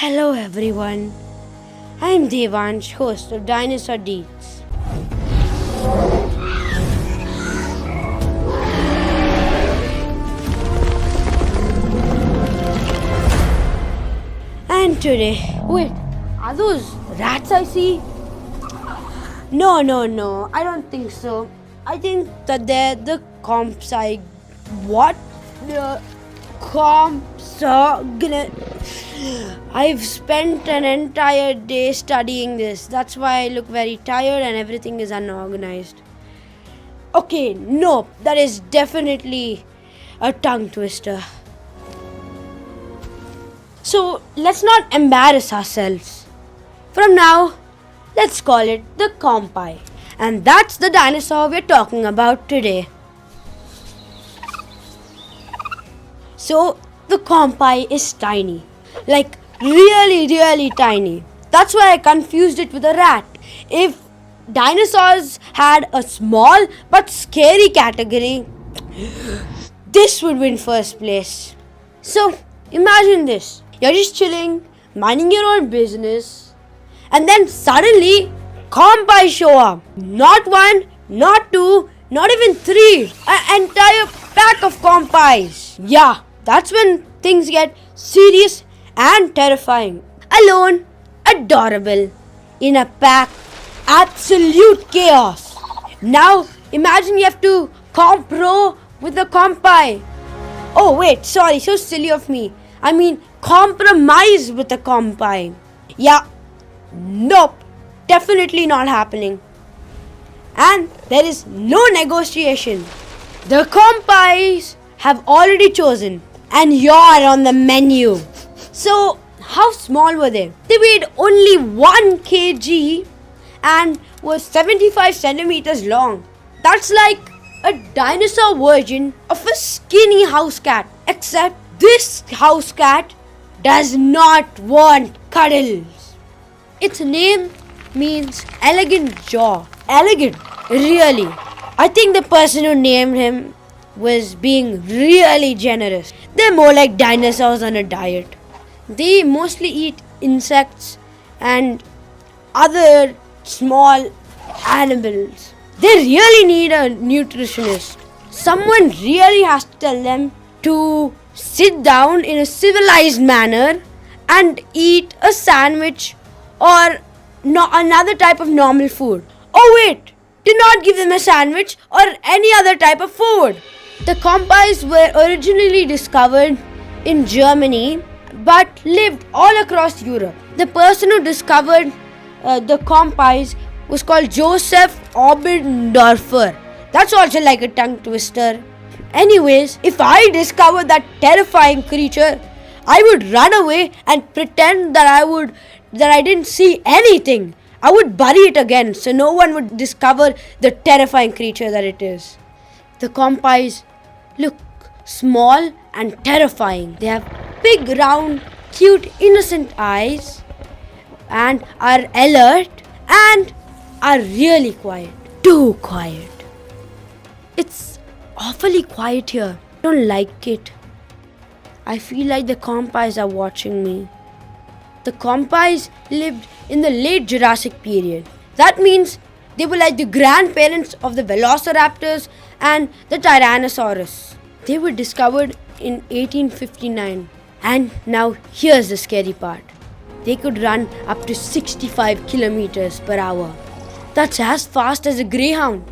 Hello everyone, I'm Devansh, host of Dinosaur Deets. And today, wait, are those rats I see? No, I don't think so. I think that they're the what? The I've spent an entire day studying this. That's why I look very tired and everything is unorganized. Okay, no, that is definitely a tongue twister. So let's not embarrass ourselves. From now, let's call it the Compi. And that's the dinosaur we're talking about today. So the Compi is tiny. Like really tiny. That's why I confused it with a rat. If dinosaurs had a small but scary category, this would win first place. So imagine this. You're just chilling, minding your own business, and then suddenly Compi show up. Not one, not two, not even three. An entire pack of Compis. Yeah, that's when things get serious and terrifying. Alone, adorable. In a pack, absolute chaos. Now, imagine you have to compro with the Compi. Oh wait, sorry, so silly of me. I mean, compromise with the Compi. Yeah, nope, definitely not happening. And there is no negotiation. The Compis have already chosen, and you're on the menu. So, how small were they? They weighed only 1 kg and were 75 centimeters long. That's like a dinosaur version of a skinny house cat. Except this house cat does not want cuddles. Its name means elegant jaw. Elegant, really. I think the person who named him was being really generous. They're more like dinosaurs on a diet. They mostly eat insects and other small animals. They really need a nutritionist. Someone really has to tell them to sit down in a civilized manner and eat a sandwich or another type of normal food. Oh wait, do not give them a sandwich or any other type of food. The Compis were originally discovered in Germany but lived all across Europe. The person who discovered the Compis was called Joseph Obendorfer. That's also like a tongue twister. Anyways, if I discovered that terrifying creature, I would run away and pretend that I didn't see anything. I would bury it again so no one would discover the terrifying creature that it is. The Compis look small and terrifying. They have big, round, cute, innocent eyes and are alert and are really quiet. Too quiet. It's awfully quiet here. I don't like it. I feel like the Compis are watching me. The Compis lived in the late Jurassic period. That means they were like the grandparents of the Velociraptors and the Tyrannosaurus. They were discovered in 1859. And now here's the scary part. They could run up to 65 kilometers per hour. That's as fast as a greyhound.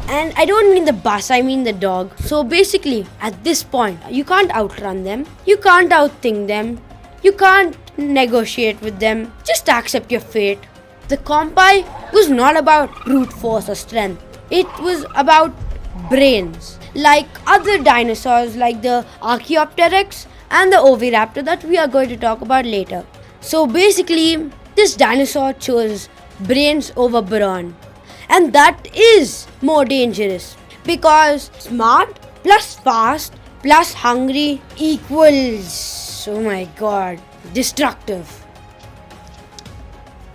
And I don't mean the bus, I mean the dog. So basically, at this point, you can't outrun them. You can't outthink them. You can't negotiate with them. Just accept your fate. The Compi was not about brute force or strength. It was about brains. Like other dinosaurs like the Archaeopteryx and the Oviraptor that we are going to talk about later. So basically, this dinosaur chose brains over brawn. And that is more dangerous because smart plus fast plus hungry equals, oh my god, destructive.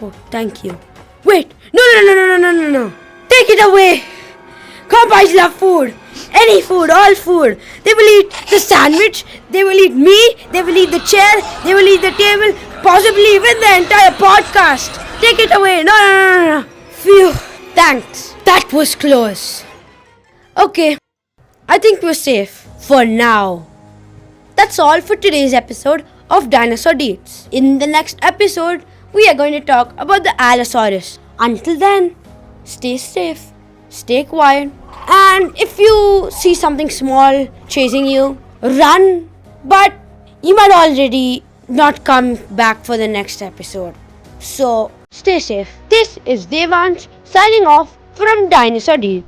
Oh, thank you. Wait, no. Take it away. Compis love food. Any food, all food. They will eat the sandwich, they will eat me, they will eat the chair, they will eat the table, possibly even the entire podcast. Take it away. No. Phew. Thanks. That was close. Okay, I think we're safe for now. That's all for today's episode of Dinosaur Deets. In the next episode, we are going to talk about the Allosaurus. Until then, stay safe, stay quiet, and if you see something small chasing you, run, but you might already not come back for the next episode. So, stay safe. This is Devansh signing off from Dinosaur Deets.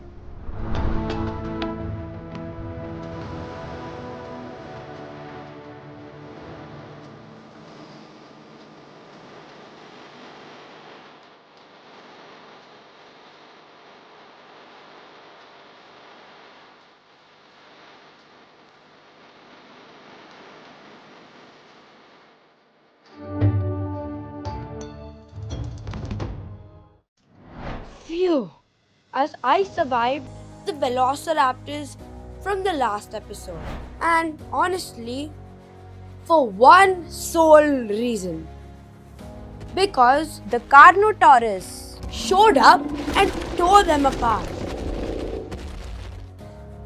Phew! As I survived the velociraptors from the last episode. And honestly, for one sole reason. Because the Carnotaurus showed up and tore them apart.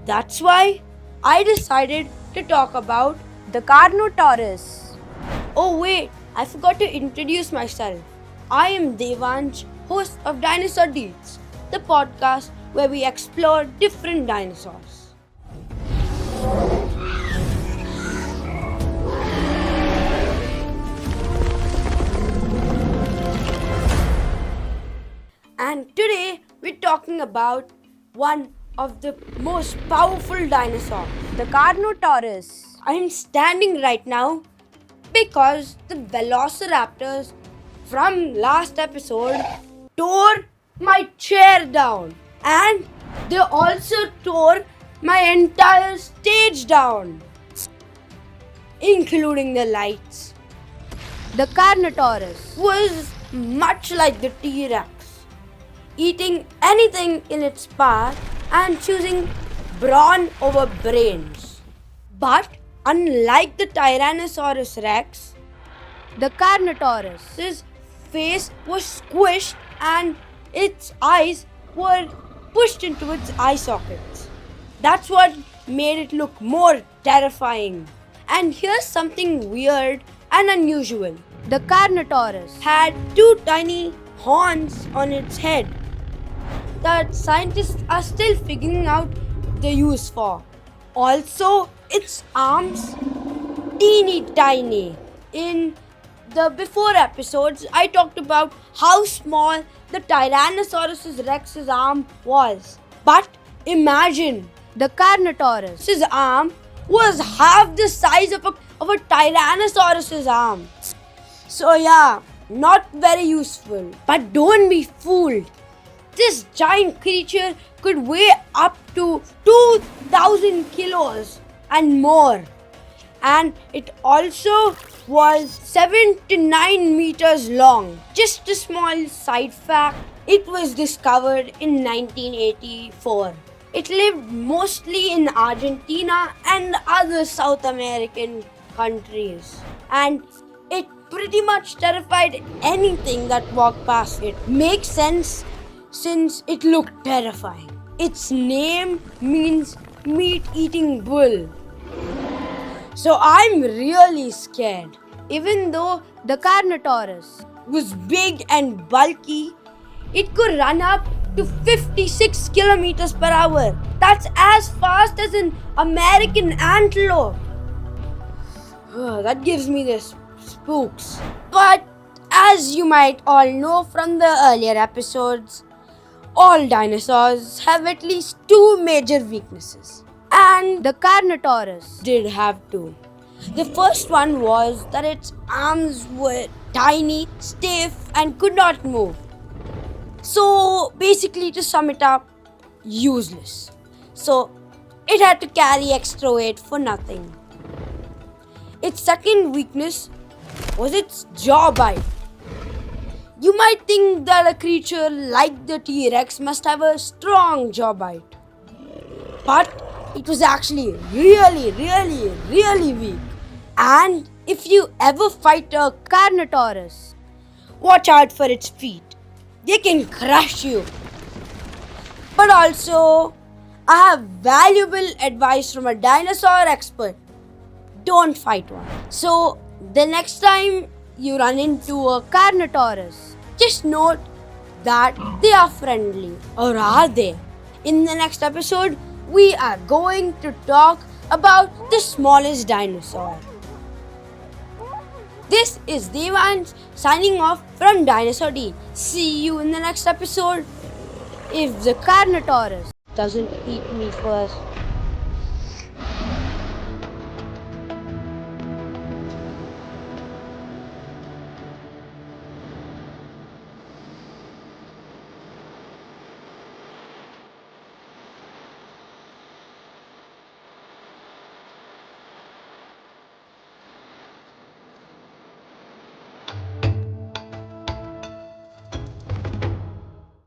That's why I decided to talk about the Carnotaurus. Oh wait, I forgot to introduce myself. I am Devansh, host of Dinosaur Deets, the podcast where we explore different dinosaurs. And today we're talking about one of the most powerful dinosaurs, the Carnotaurus. I'm standing right now because the velociraptors from last episode tore my chair down, and they also tore my entire stage down, including the lights. The Carnotaurus was much like the T-Rex, eating anything in its path and choosing brawn over brains. But unlike the Tyrannosaurus Rex, the Carnotaurus's face was squished and its eyes were pushed into its eye sockets. That's what made it look more terrifying. And here's something weird and unusual. The Carnotaurus had two tiny horns on its head that scientists are still figuring out the use for. Also, its arms, teeny tiny. In the before episodes, I talked about how small the Tyrannosaurus Rex's arm was. But imagine, the Carnotaurus's arm was half the size of a Tyrannosaurus's arm. So yeah, not very useful. But don't be fooled. This giant creature could weigh up to 2,000 kilos and more. And it also was 7 to 9 meters long. Just a small side fact, it was discovered in 1984. It lived mostly in Argentina and other South American countries. And it pretty much terrified anything that walked past it. Makes sense since it looked terrifying. Its name means meat-eating bull. So I'm really scared. Even though the Carnotaurus was big and bulky, it could run up to 56 kilometers per hour. That's as fast as an American antelope. That gives me the spooks. But as you might all know from the earlier episodes, all dinosaurs have at least two major weaknesses. And the Carnotaurus did have two. The first one was that its arms were tiny, stiff, and could not move. So basically, to sum it up, useless. So it had to carry extra weight for nothing. Its second weakness was its jaw bite. You might think that a creature like the T-Rex must have a strong jaw bite. But It was actually really weak. And if you ever fight a Carnotaurus, watch out for its feet. They can crush you. But also, I have valuable advice from a dinosaur expert. Don't fight one. So, the next time you run into a Carnotaurus, just note that they are friendly. Or are they? In the next episode, we are going to talk about the smallest dinosaur. This is Devansh signing off from Dinosaur D. See you in the next episode. If the Carnotaurus doesn't eat me first.